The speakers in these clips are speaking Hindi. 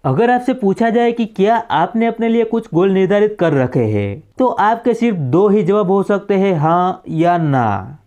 अगर आपसे पूछा जाए कि क्या आपने अपने लिए कुछ गोल निर्धारित कर रखे हैं, तो आपके सिर्फ दो ही जवाब हो सकते हैं, हाँ या ना।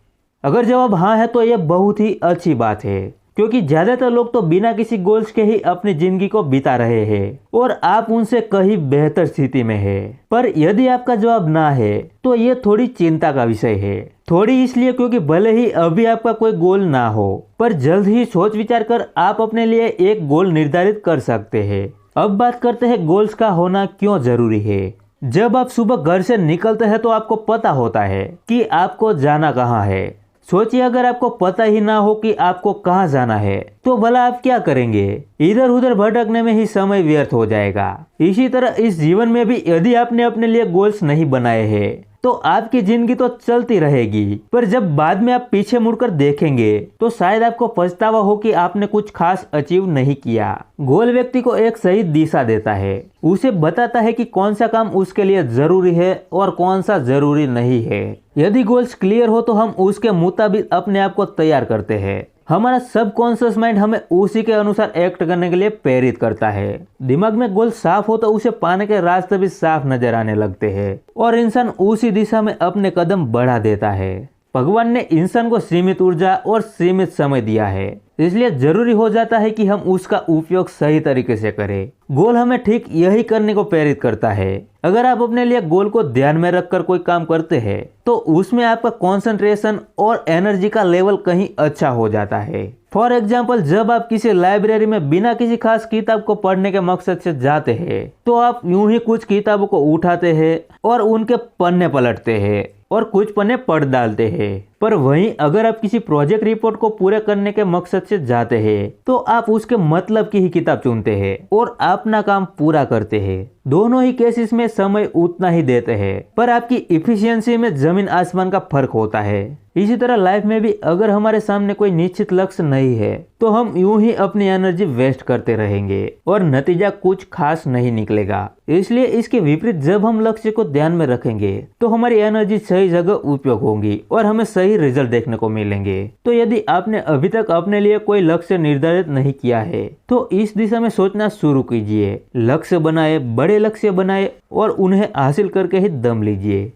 अगर जवाब हाँ है तो यह बहुत ही अच्छी बात है, क्योंकि ज्यादातर लोग तो बिना किसी गोल्स के ही अपनी जिंदगी को बिता रहे हैं और आप उनसे कहीं बेहतर स्थिति में है। पर यदि आपका जवाब ना है तो ये थोड़ी चिंता का विषय है। थोड़ी इसलिए क्योंकि भले ही अभी आपका कोई गोल ना हो, पर जल्द ही सोच विचार कर आप अपने लिए एक गोल निर्धारित कर सकते हैं। अब बात करते हैं गोल्स का होना क्यों जरूरी है। जब आप सुबह घर से निकलते हैं तो आपको पता होता है कि आपको जाना कहाँ है। सोचिए अगर आपको पता ही ना हो कि आपको कहाँ जाना है तो भला आप क्या करेंगे। इधर उधर भटकने में ही समय व्यर्थ हो जाएगा। इसी तरह इस जीवन में भी यदि आपने अपने लिए गोल्स नहीं बनाए हैं तो आपकी जिंदगी तो चलती रहेगी, पर जब बाद में आप पीछे मुड़कर देखेंगे तो शायद आपको पछतावा हो कि आपने कुछ खास अचीव नहीं किया। गोल व्यक्ति को एक सही दिशा देता है, उसे बताता है कि कौन सा काम उसके लिए जरूरी है और कौन सा जरूरी नहीं है। यदि गोल्स क्लियर हो तो हम उसके मुताबिक अपने आप को तैयार करते हैं। हमारा सबकॉन्शियस माइंड हमें उसी के अनुसार एक्ट करने के लिए प्रेरित करता है। दिमाग में गोल साफ हो तो उसे पाने के रास्ते भी साफ नजर आने लगते हैं और इंसान उसी दिशा में अपने कदम बढ़ा देता है। भगवान ने इंसान को सीमित ऊर्जा और सीमित समय दिया है, इसलिए जरूरी हो जाता है कि हम उसका उपयोग सही तरीके से करें। गोल हमें ठीक यही करने को प्रेरित करता है। अगर आप अपने लिए गोल को ध्यान में रखकर कोई काम करते हैं तो उसमें आपका कंसंट्रेशन और एनर्जी का लेवल कहीं अच्छा हो जाता है। फॉर एग्जाम्पल, जब आप किसी लाइब्रेरी में बिना किसी खास किताब को पढ़ने के मकसद से जाते हैं तो आप यूं ही कुछ किताबों को उठाते हैं और उनके पन्ने पलटते हैं और कुछ पन्ने पढ़ डालते हैं। पर वहीं अगर आप किसी प्रोजेक्ट रिपोर्ट को पूरा करने के मकसद से जाते हैं तो आप उसके मतलब की ही किताब चुनते हैं और अपना काम पूरा करते हैं। दोनों ही केसेस में समय उतना ही देते हैं, पर आपकी इफिशियंसी में जमीन आसमान का फर्क होता है। इसी तरह लाइफ में भी अगर हमारे सामने कोई निश्चित लक्ष्य नहीं है तो हम यूं ही अपनी एनर्जी वेस्ट करते रहेंगे और नतीजा कुछ खास नहीं निकलेगा। इसलिए इसके विपरीत जब हम लक्ष्य को ध्यान में रखेंगे तो हमारी एनर्जी सही जगह उपयोग होगी और हमें सही रिजल्ट देखने को मिलेंगे। तो यदि आपने अभी तक अपने लिए कोई लक्ष्य निर्धारित नहीं किया है तो इस दिशा में सोचना शुरू कीजिए। लक्ष्य बनाए, बड़े लक्ष्य बनाए और उन्हें हासिल करके ही दम लीजिए।